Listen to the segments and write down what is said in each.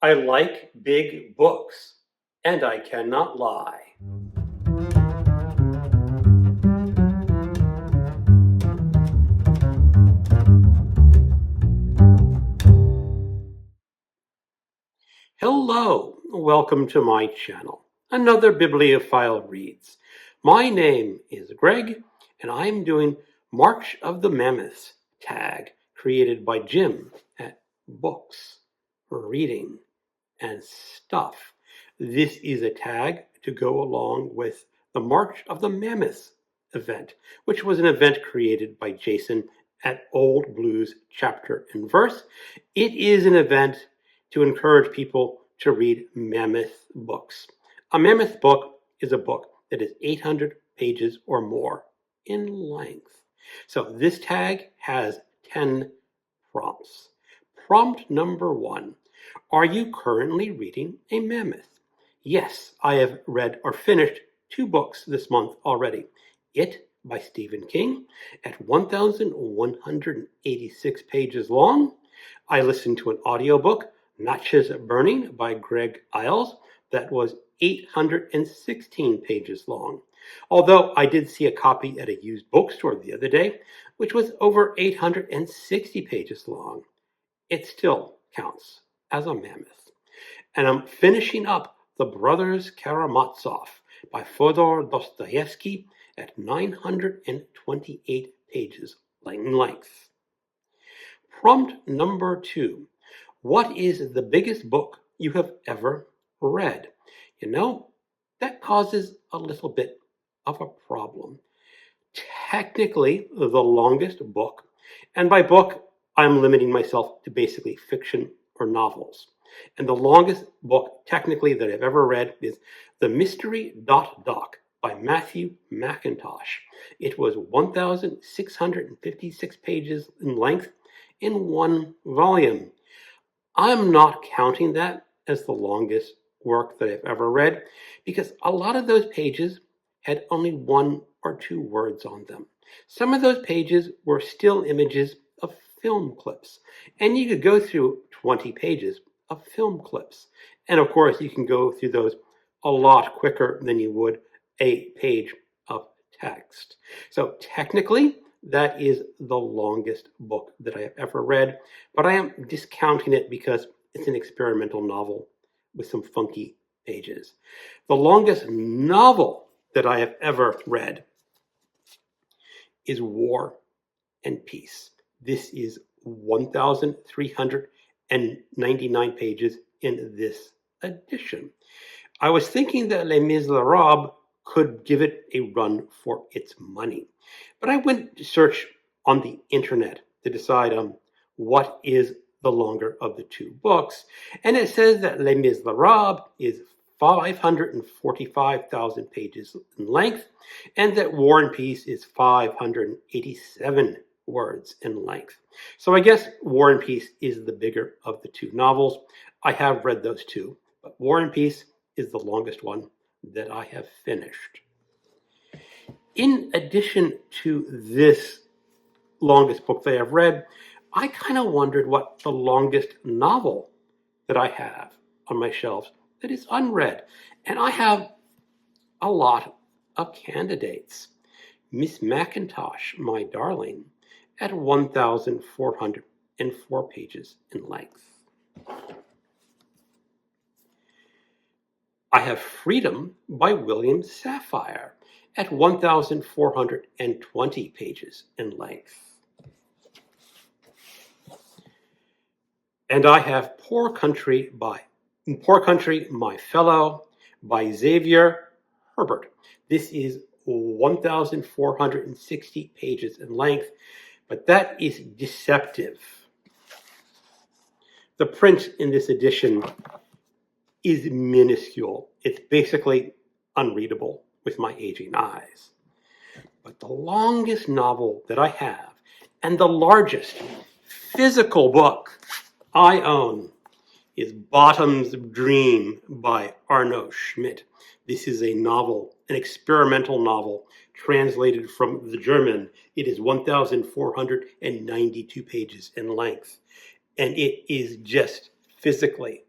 I like big books, and I cannot lie. Hello, welcome to my channel. Another Bibliophile Reads. My name is Greg, and I'm doing March of the Mammoths Tag, created by Jim at Books, Reading, and Stuff. This is a tag to go along with the March of the Mammoths event, which was an event created by Jason at Old Blues Chapter and Verse. It is an event to encourage people to read mammoth books. A mammoth book is a book that is 800 pages or more in length. So this tag has 10 prompts. Prompt number 1. Are you currently reading a mammoth? Yes, I have read or finished 2 books this month already. It by Stephen King at 1,186 pages long. I listened to an audiobook, Natchez Burning by Greg Iles, that was 816 pages long. Although I did see a copy at a used bookstore the other day, which was over 860 pages long. It still counts as a mammoth. And I'm finishing up The Brothers Karamazov by Fyodor Dostoevsky at 928 pages in length. Prompt number 2. What is the biggest book you have ever read? You know, that causes a little bit of a problem. Technically, the longest book, and by book, I'm limiting myself to basically fiction or novels. And the longest book, technically, that I've ever read is theMystery.doc by Mathew McIntosh. It was 1,656 pages in length in one volume. I'm not counting that as the longest work that I've ever read because a lot of those pages had only 1 or 2 words on them. Some of those pages were still images of film clips, and you could go through 20 pages of film clips. And of course, you can go through those a lot quicker than you would a page of text. So technically, that is the longest book that I have ever read, but I am discounting it because it's an experimental novel with some funky pages. The longest novel that I have ever read is War and Peace. This is 1,399 pages in this edition. I was thinking that Les Miserables could give it a run for its money. But I went to search on the internet to decide on what is the longer of the 2 books. And it says that Les Miserables is 545,000 pages in length, and that War and Peace is 587 words in length. So I guess War and Peace is the bigger of the 2 novels. I have read those 2, but War and Peace is the longest one that I have finished. In addition to this longest book that I've read, I kind of wondered what the longest novel that I have on my shelves that is unread. And I have a lot of candidates. Miss McIntosh, My Darling, at 1,404 pages in length. I have Freedom by William Safire at 1,420 pages in length. And I have Poor Country, My Fellow by Xavier Herbert. This is 1,460 pages in length, but that is deceptive. The print in this edition is minuscule. It's basically unreadable with my aging eyes. But the longest novel that I have, and the largest physical book I own, is Bottom's Dream by Arno Schmidt. This is a novel, an experimental novel, translated from the German. It is 1,492 pages in length, and it is just physically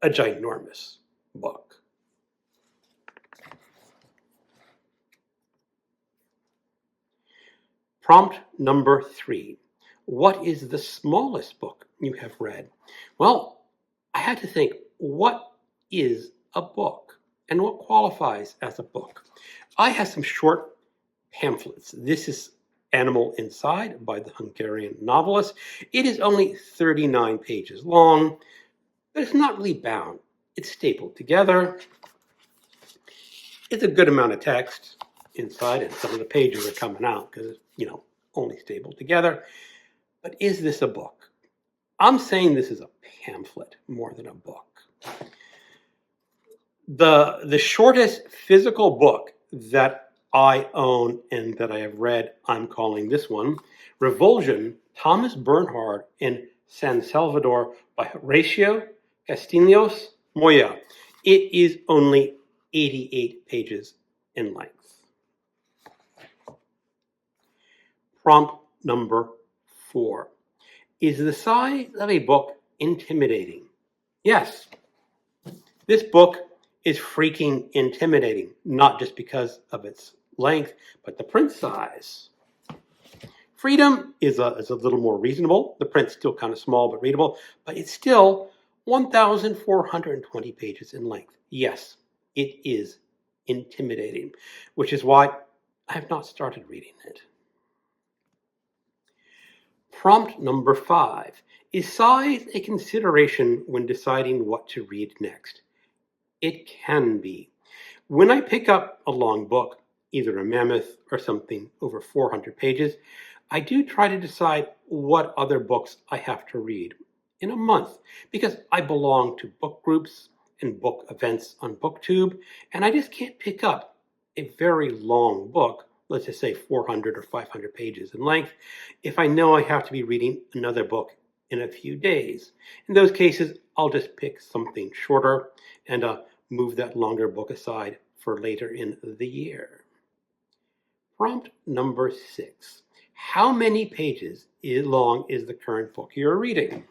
a ginormous book. Prompt number 3. What is the smallest book you have read? Well, I had to think, what is a book and what qualifies as a book? I have some short pamphlets. This is Animal Inside by the Hungarian novelist. It is only 39 pages long, but it's not really bound. It's stapled together. It's a good amount of text inside, and some of the pages are coming out because, only stapled together. But is this a book? I'm saying this is a pamphlet more than a book. The shortest physical book that I own and that I have read, I'm calling this one Revulsion, Thomas Bernhard in San Salvador by Horatio Castiglios Moya. It is only 88 pages in length. Prompt number 4. Is the size of a book intimidating? Yes. This book is freaking intimidating, not just because of its length, but the print size. Freedom is a little more reasonable. The print's still kind of small but readable, but it's still 1,420 pages in length. Yes, it is intimidating, which is why I have not started reading it. Prompt number 5. Is size a consideration when deciding what to read next? It can be. When I pick up a long book, either a Mammoth or something over 400 pages, I do try to decide what other books I have to read in a month, because I belong to book groups and book events on BookTube, and I just can't pick up a very long book, let's just say 400 or 500 pages in length, if I know I have to be reading another book in a few days. In those cases, I'll just pick something shorter and move that longer book aside for later in the year. Prompt number 6. How many pages long is the current book you're reading?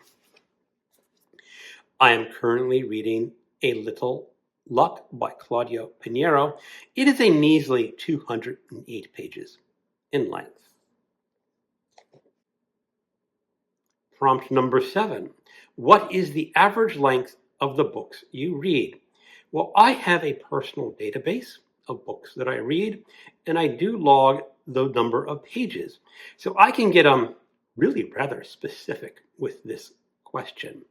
I am currently reading A Little Luck by Claudio Pinheiro. It is a measly 208 pages in length. Prompt number 7. What is the average length of the books you read? Well, I have a personal database of books that I read, and I do log the number of pages. So I can get really rather specific with this question.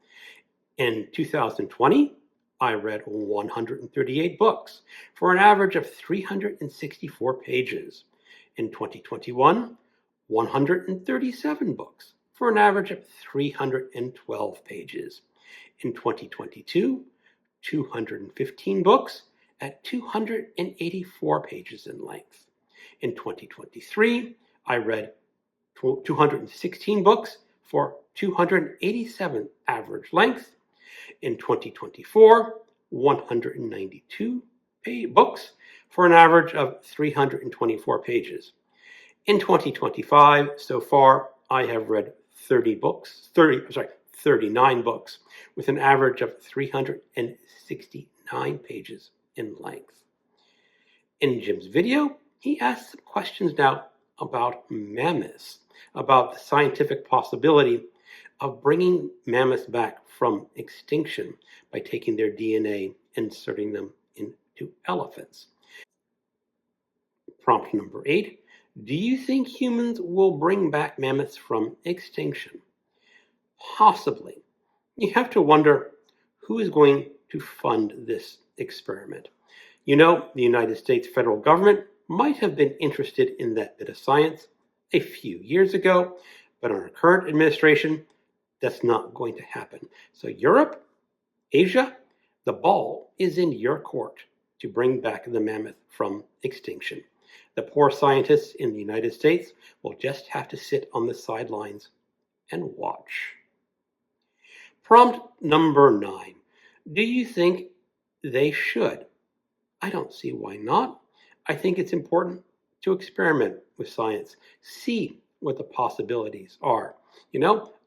In 2020, I read 138 books for an average of 364 pages. In 2021, 137 books for an average of 312 pages. In 2022, 215 books at 284 pages in length. In 2023, I read 216 books for 287 average length. In 2024, 192 books for an average of 324 pages. In 2025, so far, I have read 39 books with an average of 369 pages in length. In Jim's video, he asked some questions now about mammoths, about the scientific possibility of bringing mammoths back from extinction by taking their DNA and inserting them into elephants. Prompt number 8. Do you think humans will bring back mammoths from extinction? Possibly. You have to wonder who is going to fund this experiment. The United States federal government might have been interested in that bit of science a few years ago, but under our current administration, that's not going to happen. So Europe, Asia, the ball is in your court to bring back the mammoth from extinction. The poor scientists in the United States will just have to sit on the sidelines and watch. Prompt number 9. Do you think they should? I don't see why not. I think it's important to experiment with science, see what the possibilities are.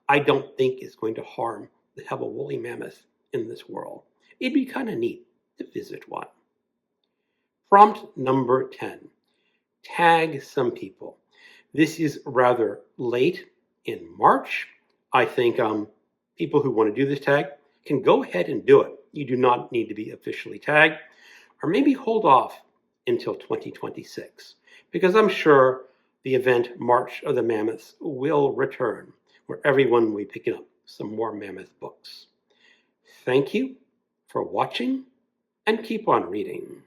I don't think it's going to harm to have a woolly mammoth in this world. It'd be kind of neat to visit one. Prompt number 10. Tag some people. This is rather late in March. I think people who want to do this tag can go ahead and do it. You do not need to be officially tagged, or maybe hold off until 2026, because I'm sure the event March of the Mammoths will return, where everyone will be picking up some more Mammoth books. Thank you for watching, and keep on reading.